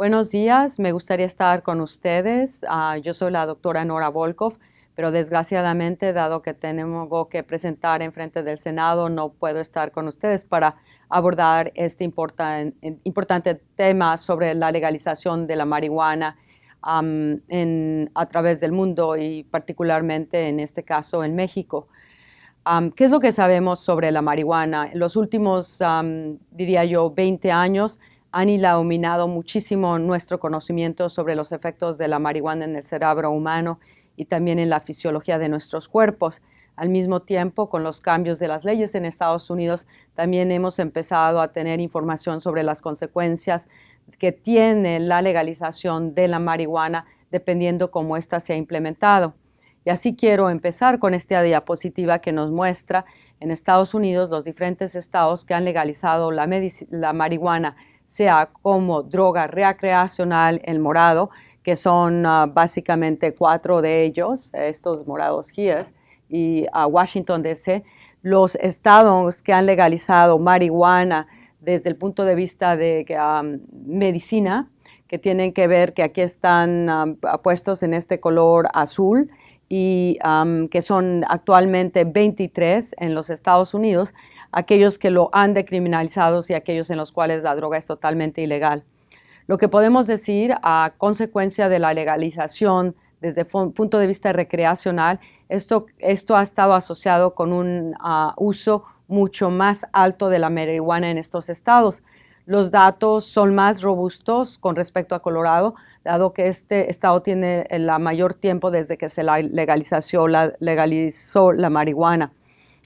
Buenos días, me gustaría estar con ustedes. Yo soy la doctora Nora Volkov, pero desgraciadamente, dado que tengo que presentar en frente del Senado, no puedo estar con ustedes para abordar este importante tema sobre la legalización de la marihuana a través del mundo y particularmente en este caso en México. ¿Qué es lo que sabemos sobre la marihuana? En los últimos, diría yo, 20 años han iluminado muchísimo nuestro conocimiento sobre los efectos de la marihuana en el cerebro humano y también en la fisiología de nuestros cuerpos. Al mismo tiempo, con los cambios de las leyes en Estados Unidos, también hemos empezado a tener información sobre las consecuencias que tiene la legalización de la marihuana dependiendo cómo ésta se ha implementado. Y así quiero empezar con esta diapositiva que nos muestra en Estados Unidos los diferentes estados que han legalizado la marihuana, sea como droga recreacional, el morado, que son básicamente 4 de ellos, estos morados GIES, y Washington DC, los estados que han legalizado marihuana desde el punto de vista de medicina, que tienen que ver que aquí están puestos en este color azul, y que son actualmente 23 en los Estados Unidos, aquellos que lo han decriminalizado y aquellos en los cuales la droga es totalmente ilegal. Lo que podemos decir a consecuencia de la legalización desde el punto de vista recreacional, esto ha estado asociado con un uso mucho más alto de la marihuana en estos estados. Los datos son más robustos con respecto a Colorado, dado que este estado tiene el mayor tiempo desde que se legalizó la marihuana.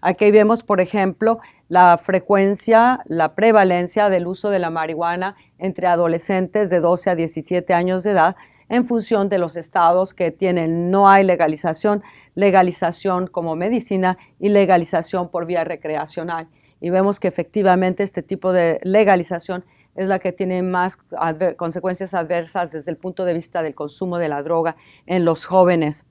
Aquí vemos, por ejemplo, la frecuencia, la prevalencia del uso de la marihuana entre adolescentes de 12 a 17 años de edad en función de los estados que tienen no hay legalización, legalización como medicina y legalización por vía recreacional. Y vemos que efectivamente este tipo de legalización es la que tiene más consecuencias adversas desde el punto de vista del consumo de la droga en los jóvenes.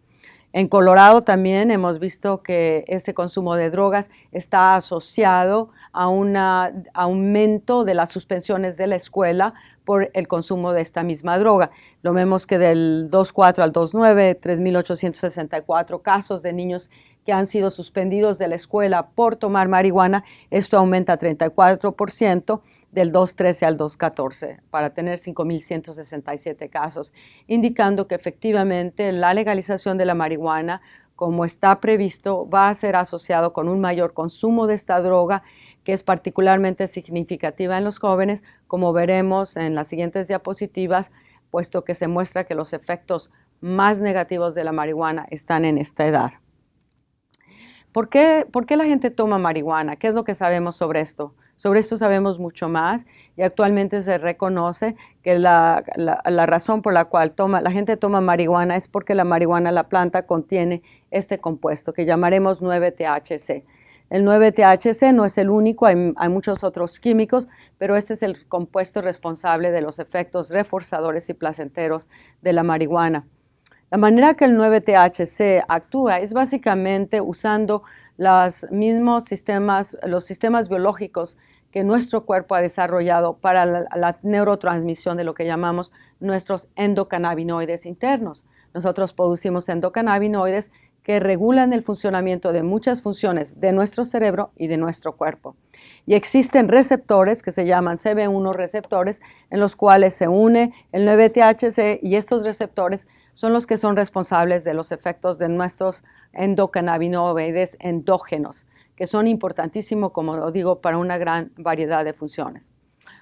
En Colorado también hemos visto que este consumo de drogas está asociado a un aumento de las suspensiones de la escuela por el consumo de esta misma droga. Lo vemos que del 2004 al 2009, 3.864 casos de niños que han sido suspendidos de la escuela por tomar marihuana. Esto aumenta a 34% del 2013 al 2014, para tener 5.167 casos, indicando que efectivamente la legalización de la marihuana, como está previsto, va a ser asociado con un mayor consumo de esta droga, que es particularmente significativa en los jóvenes, como veremos en las siguientes diapositivas, puesto que se muestra que los efectos más negativos de la marihuana están en esta edad. ¿Por qué la gente toma marihuana? ¿Qué es lo que sabemos sobre esto? Sobre esto sabemos mucho más y actualmente se reconoce que la razón por la cual la gente toma marihuana es porque la marihuana, la planta, contiene este compuesto que llamaremos 9-THC. El 9-THC no es el único, hay muchos otros químicos, pero este es el compuesto responsable de los efectos reforzadores y placenteros de la marihuana. La manera que el 9-THC actúa es básicamente usando los sistemas biológicos que nuestro cuerpo ha desarrollado para la neurotransmisión de lo que llamamos nuestros endocannabinoides internos. Nosotros producimos endocannabinoides que regulan el funcionamiento de muchas funciones de nuestro cerebro y de nuestro cuerpo. Y existen receptores que se llaman CB1 receptores en los cuales se une el 9-THC y estos receptores son los que son responsables de los efectos de nuestros endocannabinoides endógenos, que son importantísimos, como lo digo, para una gran variedad de funciones.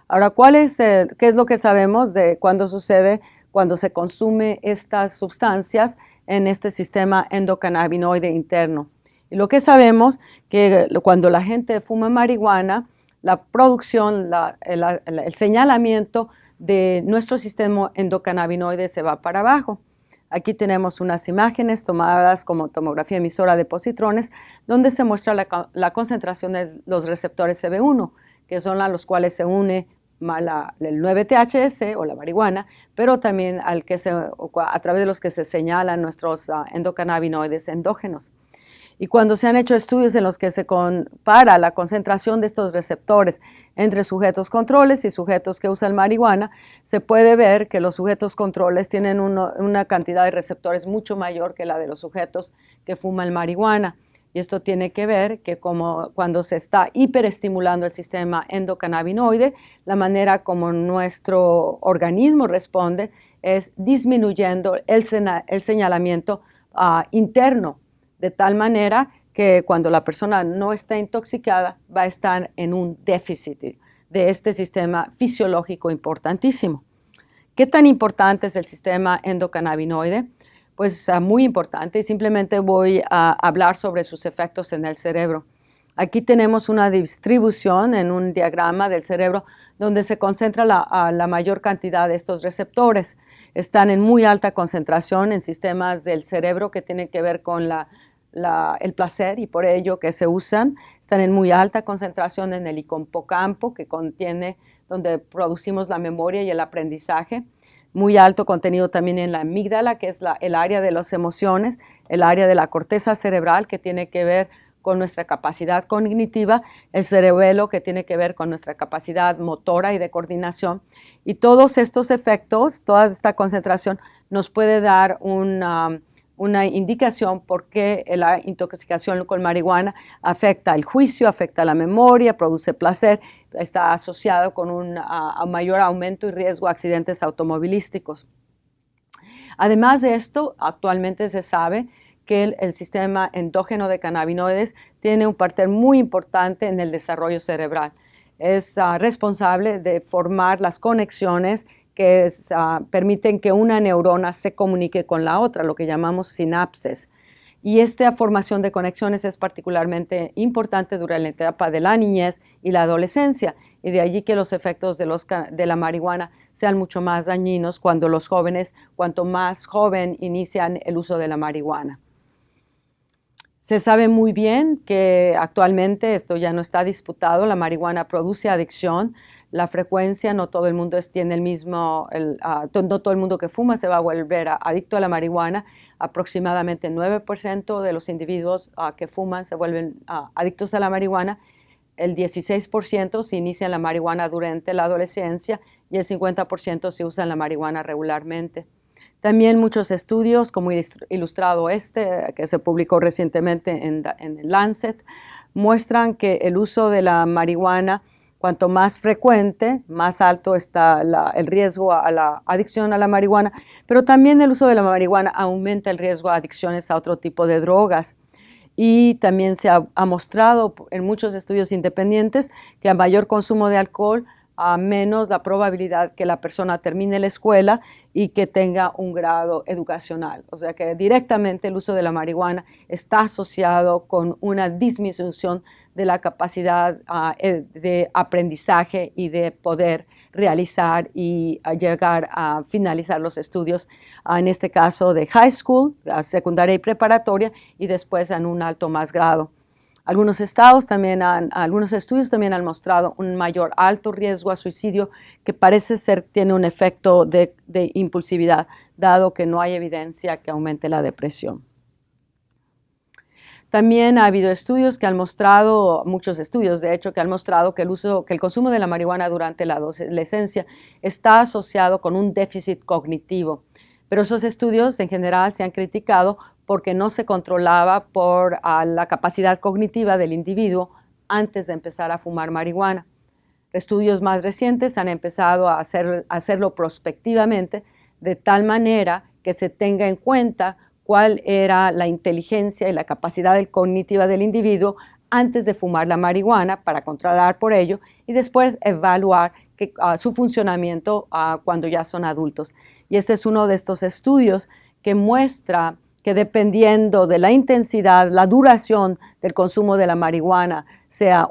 Ahora, ¿qué es lo que sabemos de cuándo sucede cuando se consume estas sustancias en este sistema endocannabinoide interno? Y lo que sabemos que cuando la gente fuma marihuana, la producción, el señalamiento de nuestro sistema endocannabinoide se va para abajo. Aquí tenemos unas imágenes tomadas como tomografía emisora de positrones, donde se muestra la concentración de los receptores CB1, que son a los cuales se une el 9-THC o la marihuana, pero también a través de los que se señalan nuestros endocannabinoides endógenos. Y cuando se han hecho estudios en los que se compara la concentración de estos receptores entre sujetos controles y sujetos que usan marihuana, se puede ver que los sujetos controles tienen una cantidad de receptores mucho mayor que la de los sujetos que fuman marihuana. Y esto tiene que ver que cuando se está hiperestimulando el sistema endocannabinoide, la manera como nuestro organismo responde es disminuyendo el señalamiento interno, de tal manera que cuando la persona no está intoxicada va a estar en un déficit de este sistema fisiológico importantísimo. ¿Qué tan importante es el sistema endocannabinoide? Pues muy importante, y simplemente voy a hablar sobre sus efectos en el cerebro. Aquí tenemos una distribución en un diagrama del cerebro donde se concentra la mayor cantidad de estos receptores. Están en muy alta concentración en sistemas del cerebro que tienen que ver con el placer y por ello que se usan. Están en muy alta concentración en el hipocampo, que contiene donde producimos la memoria y el aprendizaje. Muy alto contenido también en la amígdala, que es el área de las emociones, el área de la corteza cerebral, que tiene que ver con nuestra capacidad cognitiva, el cerebelo, que tiene que ver con nuestra capacidad motora y de coordinación. Y todos estos efectos, toda esta concentración, nos puede dar una indicación por qué la intoxicación con marihuana afecta el juicio, afecta la memoria, produce placer, está asociado con un mayor aumento y riesgo de accidentes automovilísticos. Además de esto, actualmente se sabe que el sistema endógeno de cannabinoides tiene un papel muy importante en el desarrollo cerebral. Es responsable de formar las conexiones que permiten que una neurona se comunique con la otra, lo que llamamos sinapsis. Y esta formación de conexiones es particularmente importante durante la etapa de la niñez y la adolescencia, y de allí que los efectos de la marihuana sean mucho más dañinos cuando los jóvenes, cuanto más joven, inician el uso de la marihuana. Se sabe muy bien que actualmente, esto ya no está disputado, la marihuana produce adicción. La frecuencia, no todo el mundo tiene el mismo, no todo el mundo que fuma se va a volver adicto a la marihuana. Aproximadamente 9% de los individuos que fuman se vuelven adictos a la marihuana. El 16% se inicia la marihuana durante la adolescencia y el 50% se usa la marihuana regularmente. También muchos estudios, como ilustrado que se publicó recientemente en el Lancet, muestran que el uso de la marihuana, cuanto más frecuente, más alto está el riesgo a la adicción a la marihuana, pero también el uso de la marihuana aumenta el riesgo a adicciones a otro tipo de drogas. Y también se ha mostrado en muchos estudios independientes que a mayor consumo de alcohol, a menos la probabilidad que la persona termine la escuela y que tenga un grado educacional. O sea que directamente el uso de la marihuana está asociado con una disminución de la capacidad de aprendizaje y de poder realizar y llegar a finalizar los estudios, en este caso de high school, secundaria y preparatoria, y después en un alto más grado. Algunos estudios también han mostrado un mayor alto riesgo a suicidio que parece ser tiene un efecto de impulsividad, dado que no hay evidencia que aumente la depresión. También ha habido estudios que han mostrado, muchos estudios de hecho, que han mostrado que el consumo de la marihuana durante la adolescencia está asociado con un déficit cognitivo. Pero esos estudios en general se han criticado porque no se controlaba por la capacidad cognitiva del individuo antes de empezar a fumar marihuana. Estudios más recientes han empezado a hacerlo prospectivamente, de tal manera que se tenga en cuenta cuál era la inteligencia y la capacidad cognitiva del individuo antes de fumar la marihuana para controlar por ello y después evaluar su funcionamiento cuando ya son adultos. Y este es uno de estos estudios que muestra que dependiendo de la intensidad, la duración del consumo de la marihuana, sea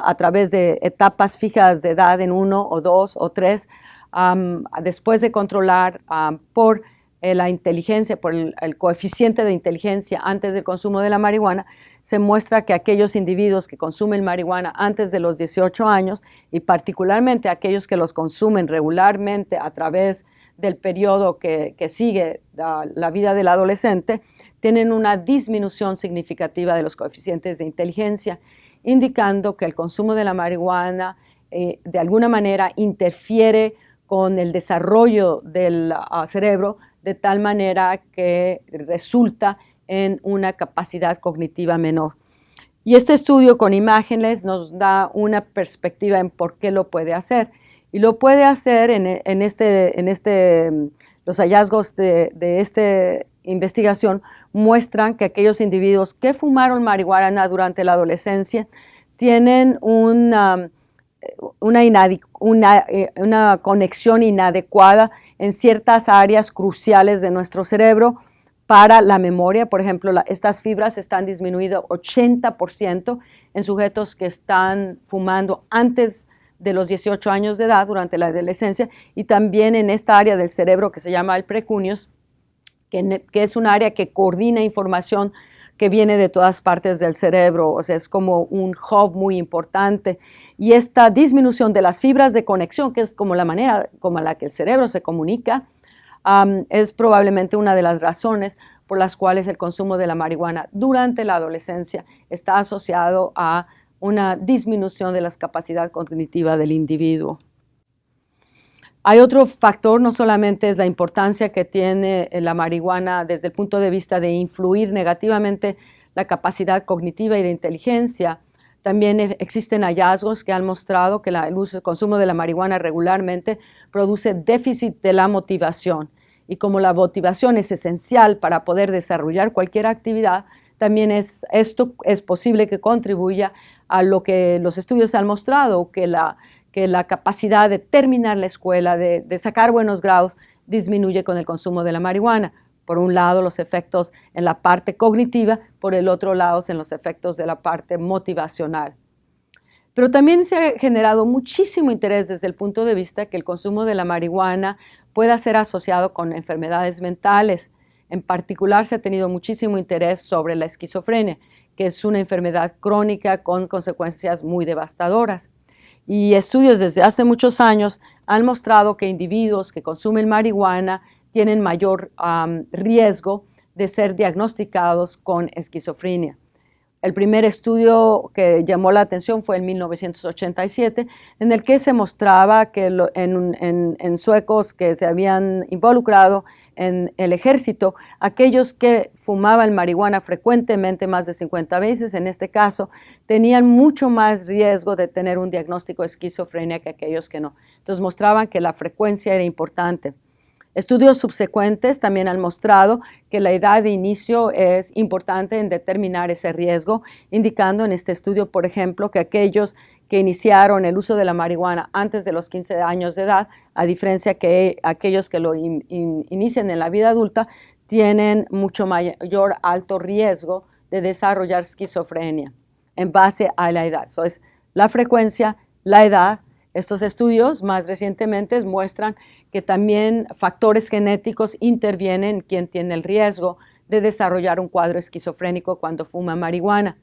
a través de etapas fijas de edad en 1 o 2 o 3, después de controlar por la inteligencia, por el coeficiente de inteligencia antes del consumo de la marihuana, se muestra que aquellos individuos que consumen marihuana antes de los 18 años y particularmente aquellos que los consumen regularmente a través del periodo que sigue la vida del adolescente, tienen una disminución significativa de los coeficientes de inteligencia, indicando que el consumo de la marihuana de alguna manera interfiere con el desarrollo del cerebro de tal manera que resulta en una capacidad cognitiva menor. Y este estudio con imágenes nos da una perspectiva en por qué lo puede hacer. Y lo puede hacer los hallazgos de esta investigación muestran que aquellos individuos que fumaron marihuana durante la adolescencia tienen una conexión inadecuada en ciertas áreas cruciales de nuestro cerebro para la memoria. Por ejemplo, estas fibras están disminuidas 80% en sujetos que están fumando antes de los 18 años de edad durante la adolescencia, y también en esta área del cerebro que se llama el precuneus, que es un área que coordina información que viene de todas partes del cerebro, o sea, es como un hub muy importante. Y esta disminución de las fibras de conexión, que es como la manera como la que el cerebro se comunica, es probablemente una de las razones por las cuales el consumo de la marihuana durante la adolescencia está asociado a una disminución de la capacidad cognitiva del individuo. Hay otro factor, no solamente es la importancia que tiene la marihuana desde el punto de vista de influir negativamente la capacidad cognitiva y de inteligencia, también existen hallazgos que han mostrado que el consumo de la marihuana regularmente produce déficit de la motivación. Y como la motivación es esencial para poder desarrollar cualquier actividad, también esto es posible que contribuya a lo que los estudios han mostrado, que la capacidad de terminar la escuela, de sacar buenos grados, disminuye con el consumo de la marihuana. Por un lado, los efectos en la parte cognitiva, por el otro lado, en los efectos de la parte motivacional. Pero también se ha generado muchísimo interés desde el punto de vista que el consumo de la marihuana pueda ser asociado con enfermedades mentales. En particular, se ha tenido muchísimo interés sobre la esquizofrenia, que es una enfermedad crónica con consecuencias muy devastadoras. Y estudios desde hace muchos años han mostrado que individuos que consumen marihuana tienen mayor riesgo de ser diagnosticados con esquizofrenia. El primer estudio que llamó la atención fue en 1987, en el que se mostraba que en suecos que se habían involucrado en el ejército, aquellos que fumaban marihuana frecuentemente, más de 50 veces en este caso, tenían mucho más riesgo de tener un diagnóstico de esquizofrenia que aquellos que no. Entonces mostraban que la frecuencia era importante. Estudios subsecuentes también han mostrado que la edad de inicio es importante en determinar ese riesgo, indicando en este estudio, por ejemplo, que aquellos que iniciaron el uso de la marihuana antes de los 15 años de edad, a diferencia que aquellos que lo inician en la vida adulta, tienen mucho mayor alto riesgo de desarrollar esquizofrenia en base a la edad. Eso es la frecuencia, la edad. Estos estudios más recientemente muestran que también factores genéticos intervienen en quien tiene el riesgo de desarrollar un cuadro esquizofrénico cuando fuma marihuana.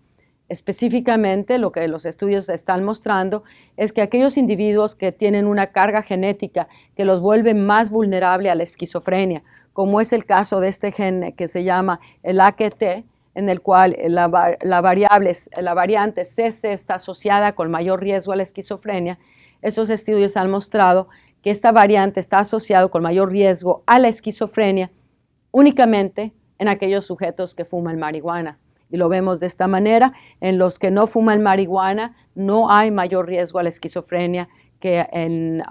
Específicamente, lo que los estudios están mostrando es que aquellos individuos que tienen una carga genética que los vuelve más vulnerable a la esquizofrenia, como es el caso de este gen que se llama el AKT, en el cual la variante CC está asociada con mayor riesgo a la esquizofrenia. Estos estudios han mostrado que esta variante está asociada con mayor riesgo a la esquizofrenia únicamente en aquellos sujetos que fuman marihuana. Y lo vemos de esta manera: en los que no fuman marihuana no hay mayor riesgo a la esquizofrenia que en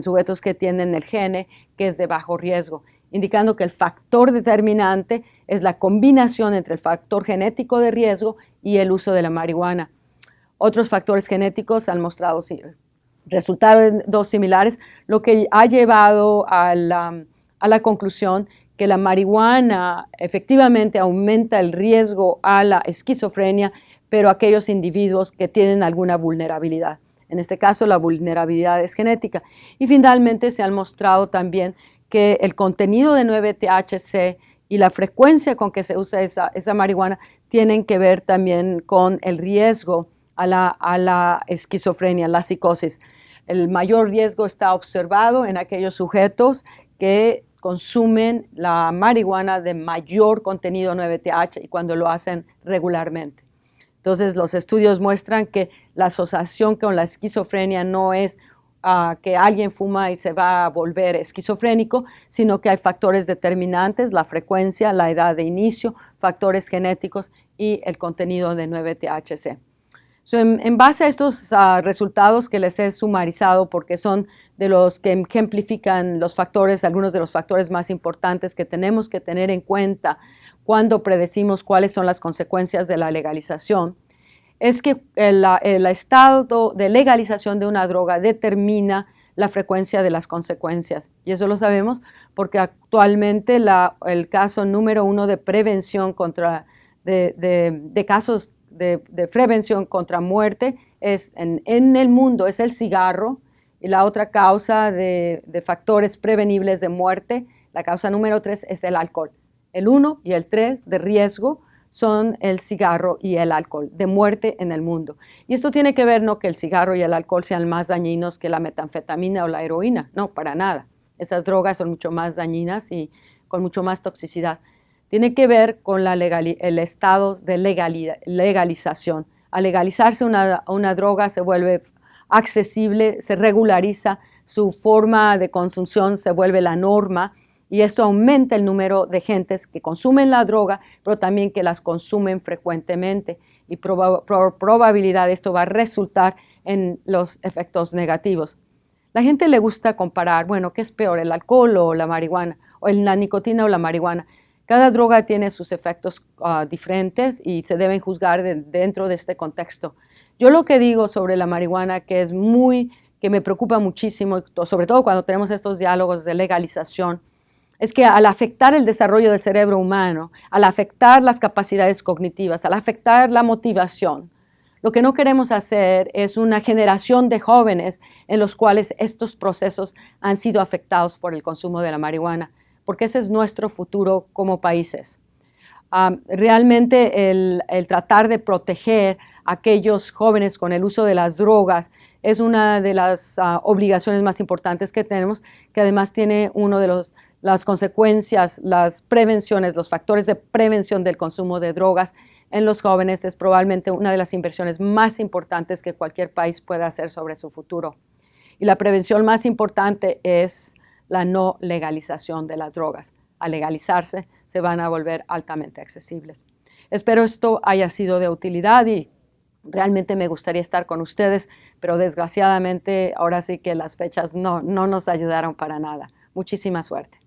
sujetos que tienen el gene que es de bajo riesgo, indicando que el factor determinante es la combinación entre el factor genético de riesgo y el uso de la marihuana. Otros factores genéticos han mostrado resultados similares, lo que ha llevado a la conclusión que la marihuana efectivamente aumenta el riesgo a la esquizofrenia, pero aquellos individuos que tienen alguna vulnerabilidad. En este caso, la vulnerabilidad es genética. Y finalmente se han mostrado también que el contenido de 9-THC y la frecuencia con que se usa esa marihuana tienen que ver también con el riesgo a la esquizofrenia, la psicosis. el mayor riesgo está observado en aquellos sujetos que consumen la marihuana de mayor contenido 9-TH y cuando lo hacen regularmente. Entonces, los estudios muestran que la asociación con la esquizofrenia no es que alguien fuma y se va a volver esquizofrénico, sino que hay factores determinantes, la frecuencia, la edad de inicio, factores genéticos y el contenido de 9-THC. En base a estos resultados que les he sumarizado, porque son de los que ejemplifican los factores, algunos de los factores más importantes que tenemos que tener en cuenta cuando predecimos cuáles son las consecuencias de la legalización, es que el estado de legalización de una droga determina la frecuencia de las consecuencias. Y eso lo sabemos porque actualmente el caso número 1 de prevención de casos de prevención contra muerte es en el mundo es el cigarro, y la otra causa de factores prevenibles de muerte, la causa número 3 es el alcohol. El 1 y el 3 de riesgo son el cigarro y el alcohol de muerte en el mundo. Y esto tiene que ver no que el cigarro y el alcohol sean más dañinos que la metanfetamina o la heroína, no, para nada. Esas drogas son mucho más dañinas y con mucho más toxicidad. Tiene que ver con el estado de legalización. Al legalizarse una droga se vuelve accesible, se regulariza, su forma de consumición se vuelve la norma y esto aumenta el número de gentes que consumen la droga, pero también que las consumen frecuentemente y por probabilidad esto va a resultar en los efectos negativos. La gente le gusta comparar, bueno, ¿qué es peor, el alcohol o la marihuana? O la nicotina o la marihuana. Cada droga tiene sus efectos diferentes y se deben juzgar dentro de este contexto. Yo lo que digo sobre la marihuana, que me preocupa muchísimo, sobre todo cuando tenemos estos diálogos de legalización, es que al afectar el desarrollo del cerebro humano, al afectar las capacidades cognitivas, al afectar la motivación, lo que no queremos hacer es una generación de jóvenes en los cuales estos procesos han sido afectados por el consumo de la marihuana, porque ese es nuestro futuro como países. Realmente el tratar de proteger a aquellos jóvenes con el uso de las drogas es una de las obligaciones más importantes que tenemos, que además tiene uno de las consecuencias, las prevenciones, los factores de prevención del consumo de drogas en los jóvenes es probablemente una de las inversiones más importantes que cualquier país pueda hacer sobre su futuro. Y la prevención más importante es la no legalización de las drogas. Al legalizarse, se van a volver altamente accesibles. Espero esto haya sido de utilidad y realmente me gustaría estar con ustedes, pero desgraciadamente ahora sí que las fechas no nos ayudaron para nada. Muchísima suerte.